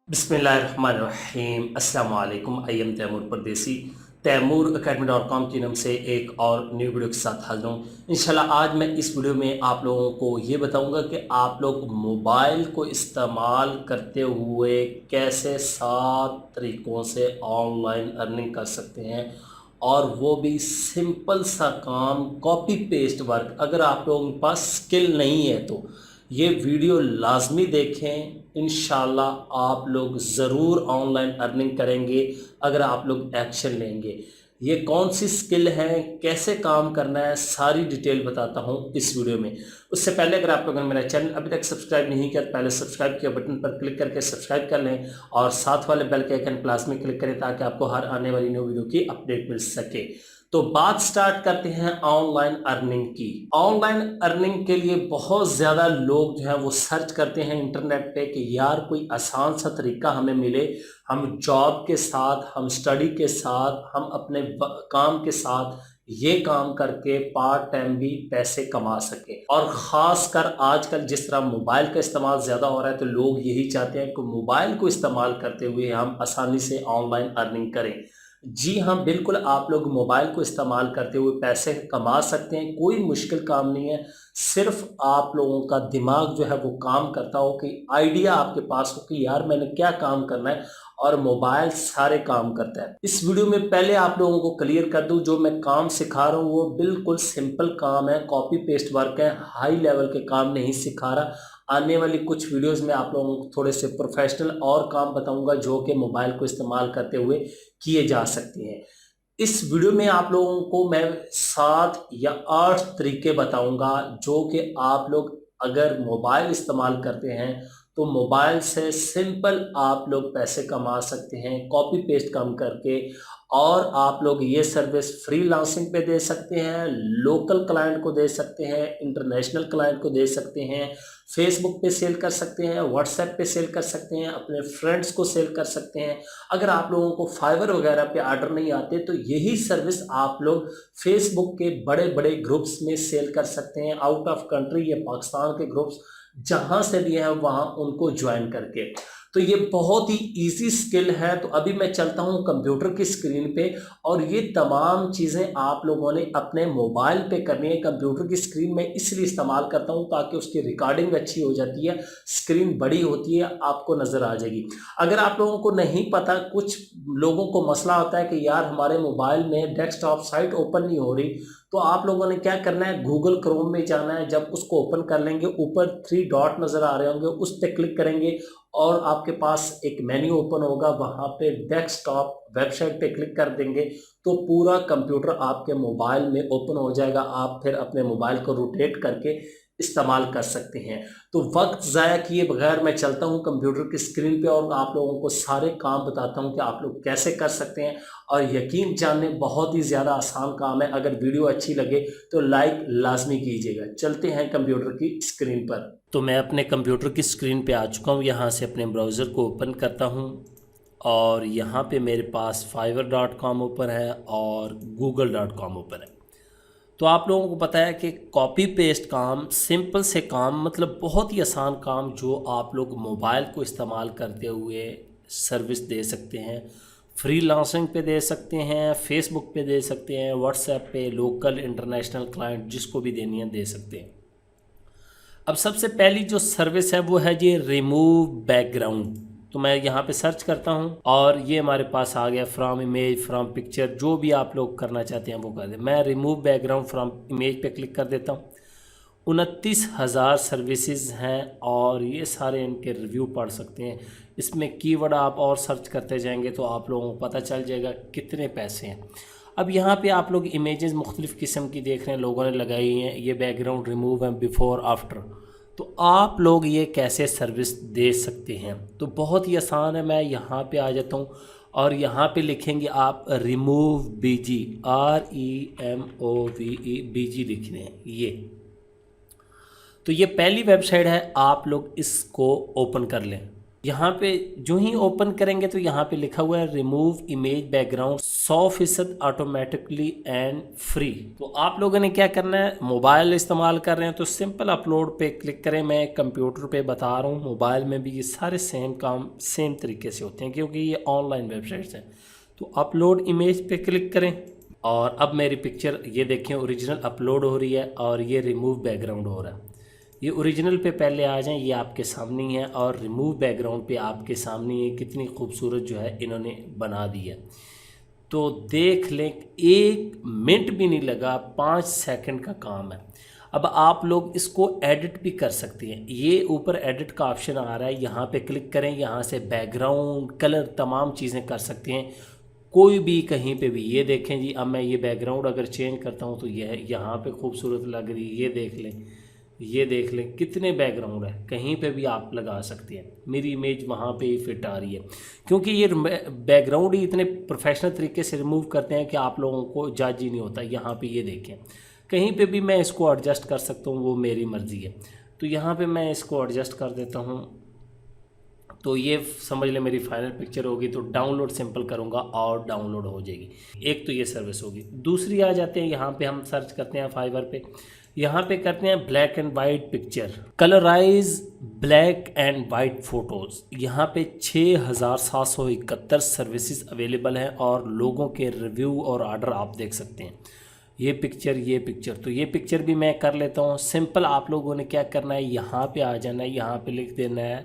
बिस्मिल्लाहिर्रहमानिर्रहीम। अस्सलाम वालेकुम। आई एम तैमूर परदेसी। तैमूरacademy.com के नाम से एक और न्यू वीडियो के साथ हाजिर हूँ। इंशाल्लाह आज मैं इस वीडियो में आप लोगों को ये बताऊंगा कि आप लोग मोबाइल को इस्तेमाल करते हुए कैसे 7 तरीक़ों से ऑनलाइन अर्निंग कर सकते हैं, और वो भी सिंपल सा काम, कॉपी पेस्ट वर्क। अगर आप लोगों के पास स्किल नहीं है तो ये वीडियो लाजमी देखें। इंशाल्लाह आप लोग ज़रूर ऑनलाइन अर्निंग करेंगे अगर आप लोग एक्शन लेंगे। ये कौन सी स्किल है, कैसे काम करना है, सारी डिटेल बताता हूँ इस वीडियो में। उससे पहले अगर आप लोगों ने मेरा चैनल अभी तक सब्सक्राइब नहीं किया तो पहले सब्सक्राइब किया बटन पर क्लिक करके सब्सक्राइब कर लें, और साथ वाले बेल के आइकन प्लस में क्लिक करें ताकि आपको हर आने वाली न्यू वीडियो की अपडेट मिल सके। तो बात स्टार्ट करते हैं ऑनलाइन अर्निंग की। ऑनलाइन अर्निंग के लिए बहुत ज़्यादा लोग जो है वो सर्च करते हैं इंटरनेट पे कि यार कोई आसान सा तरीका हमें मिले, हम जॉब के साथ, हम स्टडी के साथ, हम अपने काम के साथ ये काम करके पार्ट टाइम भी पैसे कमा सके। और ख़ासकर आजकल जिस तरह मोबाइल का इस्तेमाल ज़्यादा हो रहा है तो लोग यही चाहते हैं कि मोबाइल को इस्तेमाल करते हुए हम आसानी से ऑनलाइन अर्निंग करें। जी हाँ, बिल्कुल आप लोग मोबाइल को इस्तेमाल करते हुए पैसे कमा सकते हैं। कोई मुश्किल काम नहीं है, सिर्फ आप लोगों का दिमाग जो है वो काम करता हो कि आइडिया आपके पास हो कि यार मैंने क्या काम करना है, और मोबाइल सारे काम करता है। इस वीडियो में पहले आप लोगों को क्लियर कर दूं, जो मैं काम सिखा रहा हूँ वो बिल्कुल सिंपल काम है, कॉपी पेस्ट वर्क है, हाई लेवल के काम नहीं सिखा रहा। आने वाली कुछ वीडियोस में आप लोगों को थोड़े से प्रोफेशनल और काम बताऊंगा जो कि मोबाइल को इस्तेमाल करते हुए किए जा सकते हैं। इस वीडियो में आप लोगों को मैं 7 या 8 तरीके बताऊंगा जो कि आप लोग अगर मोबाइल इस्तेमाल करते हैं तो मोबाइल से सिंपल आप लोग पैसे कमा सकते हैं कॉपी पेस्ट काम करके। और आप लोग ये सर्विस फ्रीलांसिंग पे दे सकते हैं, लोकल क्लाइंट को दे सकते हैं, इंटरनेशनल क्लाइंट को दे सकते हैं, फेसबुक पे सेल कर सकते हैं, व्हाट्सएप पे सेल कर सकते हैं, अपने फ्रेंड्स को सेल कर सकते हैं। अगर आप लोगों को फाइवर वगैरह पे ऑर्डर नहीं आते तो यही सर्विस आप लोग फेसबुक के बड़े बड़े ग्रुप्स में सेल कर सकते हैं, आउट ऑफ कंट्री या पाकिस्तान के ग्रुप्स जहां से भी हैं वहां उनको ज्वाइन करके। तो ये बहुत ही इजी स्किल है। तो अभी मैं चलता हूं कंप्यूटर की स्क्रीन पे, और ये तमाम चीज़ें आप लोगों ने अपने मोबाइल पे करनी है। कंप्यूटर की स्क्रीन में इसलिए इस्तेमाल करता हूं ताकि उसकी रिकॉर्डिंग अच्छी हो जाती है, स्क्रीन बड़ी होती है, आपको नज़र आ जाएगी। अगर आप लोगों को नहीं पता, कुछ लोगों को मसला होता है कि यार हमारे मोबाइल में डेस्कटॉप साइट ओपन नहीं हो रही, तो आप लोगों ने क्या करना है, गूगल क्रोम में जाना है। जब उसको ओपन कर लेंगे ऊपर 3 डॉट नज़र आ रहे होंगे, उस पर क्लिक करेंगे और आपके पास एक मेन्यू ओपन होगा, वहाँ पे डेस्कटॉप वेबसाइट पे क्लिक कर देंगे तो पूरा कंप्यूटर आपके मोबाइल में ओपन हो जाएगा। आप फिर अपने मोबाइल को रोटेट करके इस्तेमाल कर सकते हैं। तो वक्त ज़ाया किए बगैर मैं चलता हूँ कंप्यूटर की स्क्रीन पे और आप लोगों को सारे काम बताता हूँ कि आप लोग कैसे कर सकते हैं। और यकीन जाने बहुत ही ज़्यादा आसान काम है। अगर वीडियो अच्छी लगे तो लाइक लाजमी कीजिएगा। चलते हैं कंप्यूटर की स्क्रीन पर। तो मैं अपने कंप्यूटर की स्क्रीन पे आ चुका हूँ। यहाँ से अपने ब्राउज़र को ओपन करता हूँ और यहाँ पे मेरे पास fiverr.com ओपन है और google.com ओपन है। तो आप लोगों को पता है कि कॉपी पेस्ट काम, सिंपल से काम, मतलब बहुत ही आसान काम जो आप लोग मोबाइल को इस्तेमाल करते हुए सर्विस दे सकते हैं। फ्रीलांसिंग पे दे सकते हैं, फेसबुक पे दे सकते हैं, व्हाट्सएप पे, लोकल इंटरनेशनल क्लाइंट जिसको भी देनी है दे सकते हैं। अब सबसे पहली जो सर्विस है वो है जी रिमूव बैकग्राउंड। तो मैं यहाँ पे सर्च करता हूँ और ये हमारे पास आ गया, फ्रॉम इमेज, फ्रॉम पिक्चर, जो भी आप लोग करना चाहते हैं वो कर दें। मैं रिमूव बैकग्राउंड फ्रॉम इमेज पे क्लिक कर देता हूँ। 29,000 सर्विसेज हैं और ये सारे इनके रिव्यू पढ़ सकते हैं। इसमें कीवर्ड आप और सर्च करते जाएंगे तो आप लोगों को पता चल जाएगा कितने पैसे हैं। अब यहाँ पे आप लोग इमेजेस मुख्तलिफ़ किस्म की देख रहे हैं, लोगों ने लगाई हैं। ये बैकग्राउंड रिमूव है, बिफ़ोर आफ्टर। तो आप लोग ये कैसे सर्विस दे सकते हैं, तो बहुत ही आसान है। मैं यहाँ पे आ जाता हूँ और यहाँ पे लिखेंगे आप रिमूव बीजी, REMOVE बीजी लिखने हैं ये। तो ये पहली वेबसाइट है, आप लोग इसको ओपन कर लें। यहाँ पे जो ही ओपन करेंगे तो यहाँ पे लिखा हुआ है remove image background 100% automatically and free. तो आप लोगों ने क्या करना है, मोबाइल इस्तेमाल कर रहे हैं तो सिंपल अपलोड पे क्लिक करें। मैं कंप्यूटर पे बता रहा हूँ, मोबाइल में भी ये सारे सेम काम सेम तरीके से होते हैं क्योंकि ये ऑनलाइन वेबसाइट्स हैं। तो अपलोड इमेज पे क्लिक करें और अब मेरी पिक्चर ये देखें ओरिजिनल अपलोड हो रही है और ये रिमूव बैकग्राउंड हो रहा है। ये ओरिजिनल पे पहले आ जाएं, ये आपके सामने ही है और रिमूव बैकग्राउंड पे आपके सामने ये कितनी खूबसूरत जो है इन्होंने बना दी है। तो देख लें, 1 मिनट भी नहीं लगा, 5 सेकंड का काम है। अब आप लोग इसको एडिट भी कर सकते हैं। ये ऊपर एडिट का ऑप्शन आ रहा है, यहाँ पे क्लिक करें, यहाँ से बैकग्राउंड कलर तमाम चीज़ें कर सकते हैं कोई भी कहीं पे भी। ये देखें जी, अब मैं ये बैकग्राउंड अगर चेंज करता हूँ तो यह यहाँ पे खूबसूरत लग रही है। ये देख लें कितने बैकग्राउंड है, कहीं पे भी आप लगा सकते हैं। मेरी इमेज वहाँ पे ही फिट आ रही है क्योंकि ये बैकग्राउंड ही इतने प्रोफेशनल तरीके से रिमूव करते हैं कि आप लोगों को जज ही नहीं होता। यहाँ पे ये देखें, कहीं पे भी मैं इसको एडजस्ट कर सकता हूँ, वो मेरी मर्ज़ी है। तो यहाँ पे मैं इसको एडजस्ट कर देता हूँ तो ये समझ ले मेरी फाइनल पिक्चर होगी। तो डाउनलोड सिंपल करूँगा और डाउनलोड हो जाएगी। एक तो ये सर्विस होगी। दूसरी आ जाते हैं, यहाँ पे हम सर्च करते हैं फाइवर पे, यहाँ पे करते हैं black and white picture, colourise black and white photos. यहाँ पे 6771 सर्विसेज अवेलेबल हैं और लोगों के रिव्यू और ऑर्डर आप देख सकते हैं। ये पिक्चर तो ये पिक्चर भी मैं कर लेता हूँ। सिंपल आप लोगों ने क्या करना है, यहाँ पे आ जाना है, यहाँ पे लिख देना है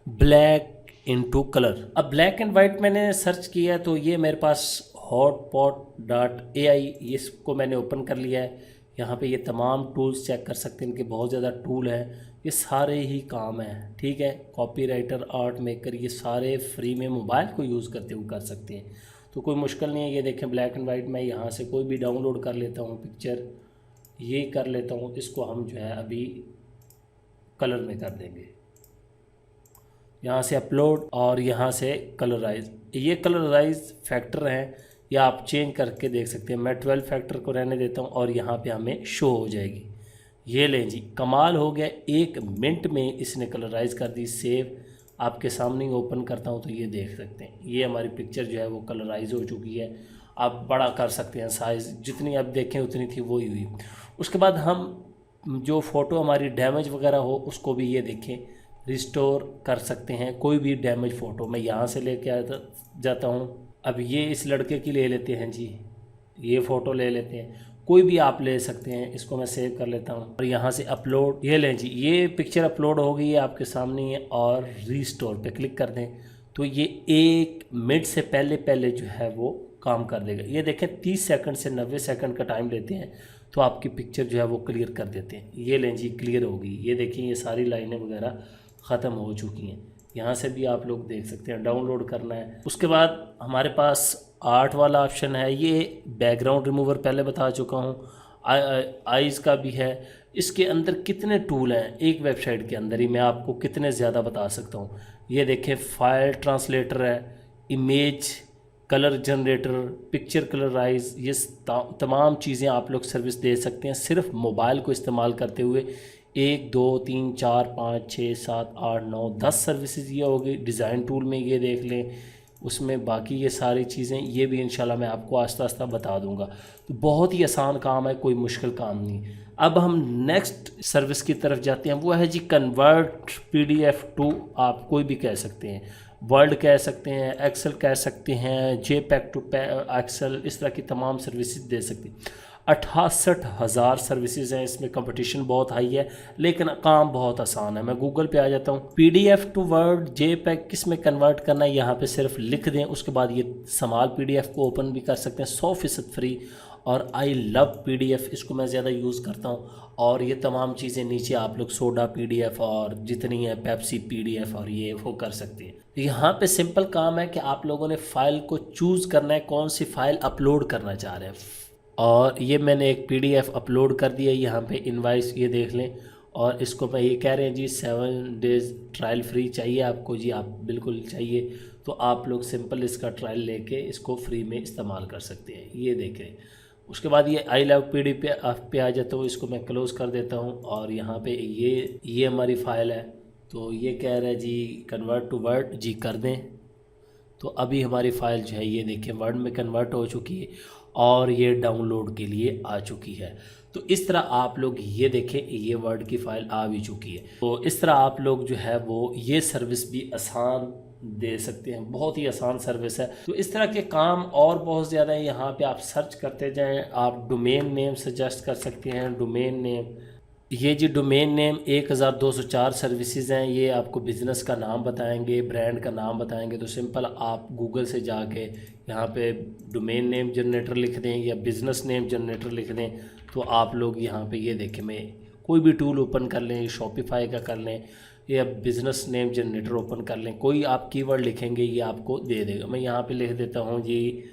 ब्लैक इनटू कलर। अब ब्लैक एंड वाइट मैंने सर्च किया तो ये मेरे पास hotpot.ai इसको मैंने ओपन कर लिया है। यहाँ पे ये तमाम टूल्स चेक कर सकते हैं, इनके बहुत ज़्यादा टूल हैं, ये सारे ही काम हैं, ठीक है। कॉपीराइटर, आर्ट मेकर, ये सारे फ्री में मोबाइल को यूज़ करते हुए कर सकते हैं, तो कोई मुश्किल नहीं है। ये देखें ब्लैक एंड वाइट, मैं यहाँ से कोई भी डाउनलोड कर लेता हूँ पिक्चर, ये कर लेता हूँ। इसको हम जो है अभी कलर में कर देंगे, यहाँ से अपलोड और यहाँ से कलराइज। ये कलराइज फैक्टर हैं, या आप चेंज करके देख सकते हैं। मैं 12 फैक्टर को रहने देता हूँ और यहाँ पे हमें शो हो जाएगी। ये लें जी, कमाल हो गया, 1 मिनट में इसने कलराइज कर दी। सेव आपके सामने ही ओपन करता हूँ तो ये देख सकते हैं, ये हमारी पिक्चर जो है वो कलराइज हो चुकी है। आप बड़ा कर सकते हैं, साइज़ जितनी आप देखें उतनी थी वही हुई। उसके बाद हम जो फ़ोटो हमारी डैमेज वगैरह हो उसको भी ये देखें रिस्टोर कर सकते हैं। कोई भी डैमेज फ़ोटो मैं यहाँ से लेके जाता हूँ। अब ये इस लड़के की ले लेते हैं जी, ये फ़ोटो ले लेते हैं, कोई भी आप ले सकते हैं। इसको मैं सेव कर लेता हूँ और यहाँ से अपलोड, ये लें जी, ये पिक्चर अपलोड हो गई है आपके सामने है। और रीस्टोर पे क्लिक कर दें तो ये 1 मिनट से पहले जो है वो काम कर देगा। ये देखें 30 सेकंड से 90 सेकंड का टाइम लेते हैं तो आपकी पिक्चर जो है वो क्लियर कर देते हैं। ये लें जी, क्लियर होगी। ये देखिए ये सारी लाइनें वगैरह ख़त्म हो चुकी हैं। यहाँ से भी आप लोग देख सकते हैं, डाउनलोड करना है। उसके बाद हमारे पास आर्ट वाला ऑप्शन है, ये बैकग्राउंड रिमूवर पहले बता चुका हूँ। आइज़ का भी है। इसके अंदर कितने टूल हैं, एक वेबसाइट के अंदर ही मैं आपको कितने ज़्यादा बता सकता हूँ। ये देखें फाइल ट्रांसलेटर है, image colour generator, picture colourise, ये तमाम चीज़ें आप लोग सर्विस दे सकते हैं सिर्फ मोबाइल को इस्तेमाल करते हुए। 1 2 3 4 5 6 7 8 9 10 सर्विसेज ये होगी। डिज़ाइन टूल में ये देख लें, उसमें बाकी ये सारी चीज़ें ये भी इंशाल्लाह मैं आपको आस्ता आस्ता बता दूंगा। तो बहुत ही आसान काम है, कोई मुश्किल काम नहीं। अब हम नेक्स्ट सर्विस की तरफ जाते हैं, वो है जी कन्वर्ट PDF टू, आप कोई भी कह सकते हैं, वर्ड कह सकते हैं, एक्सेल कह सकते हैं, JPEG टू एक्सेल, इस तरह की तमाम सर्विसेज दे सकते हैं। 68,000 सर्विसेज हैं, इसमें कंपटीशन बहुत हाई है लेकिन काम बहुत आसान है। मैं गूगल पे आ जाता हूँ, PDF टू वर्ड JPEG किस में कन्वर्ट करना है यहाँ पे सिर्फ लिख दें, उसके बाद ये समाल PDF को ओपन भी कर सकते हैं, 100% फ्री। और आई लव PDF, इसको मैं ज़्यादा यूज़ करता हूँ। और ये तमाम चीज़ें नीचे आप लोग सोडा PDF और जितनी है पेप्सी PDF और ये वो कर सकते हैं। यहाँ पे सिंपल काम है कि आप लोगों ने फ़ाइल को चूज़ करना है, कौन सी फ़ाइल अपलोड करना चाह रहे हैं। और ये मैंने एक PDF अपलोड कर दिया, यहाँ पे इनवाइस ये देख लें। और इसको मैं ये कह रहे हैं जी 7 डेज़ ट्रायल फ्री चाहिए आपको जी, आप बिल्कुल चाहिए तो आप लोग सिंपल इसका ट्रायल लेके इसको फ्री में इस्तेमाल कर सकते हैं। ये देखें, उसके बाद ये आई लव PDF पे आ जाता हूँ, इसको मैं क्लोज़ कर देता हूँ। और यहाँ पे ये हमारी फ़ाइल है, तो ये कह रहा है जी कन्वर्ट टू वर्ड, जी कर दें। तो अभी हमारी फ़ाइल जो है ये देखिए वर्ड में कन्वर्ट हो चुकी है और ये डाउनलोड के लिए आ चुकी है। तो इस तरह आप लोग ये देखें, ये वर्ड की फ़ाइल आ भी चुकी है। तो इस तरह आप लोग जो है वो ये सर्विस भी आसान दे सकते हैं, बहुत ही आसान सर्विस है। तो इस तरह के काम और बहुत ज़्यादा है, यहाँ पे आप सर्च करते जाएं। आप डोमेन नेम सजेस्ट कर सकते हैं, डोमेन नेम, ये जी डोमेन नेम 1204 सर्विसेज हैं। ये आपको बिज़नेस का नाम बताएंगे, ब्रांड का नाम बताएंगे। तो सिंपल आप गूगल से जाके यहाँ पे डोमेन नेम जनरेटर लिख दें या बिज़नेस नेम जनरेटर लिख दें, तो आप लोग यहाँ पे ये देखें, मैं कोई भी टूल ओपन कर लें, शॉपिफाई का कर लें या बिज़नेस नेम जनरेटर ओपन कर लें, कोई आप कीवर्ड लिखेंगे ये आपको दे देगा। मैं यहाँ पे लिख देता हूँ जी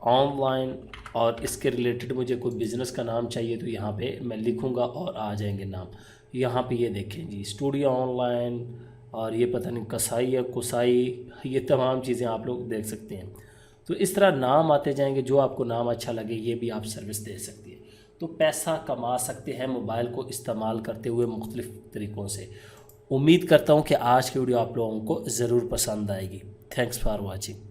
ऑनलाइन, और इसके रिलेटेड मुझे कोई बिज़नेस का नाम चाहिए, तो यहाँ पे मैं लिखूँगा और आ जाएंगे नाम। यहाँ पे ये देखें जी स्टूडियो ऑनलाइन, और ये पता नहीं कसाई या कुसाई, ये तमाम चीज़ें आप लोग देख सकते हैं। तो इस तरह नाम आते जाएंगे, जो आपको नाम अच्छा लगे ये भी आप सर्विस दे सकती है। तो पैसा कमा सकते हैं मोबाइल को इस्तेमाल करते हुए मुख्तलिफ़ तरीक़ों से। उम्मीद करता हूँ कि आज की वीडियो आप लोगों को ज़रूर पसंद आएगी। Thanks for watching.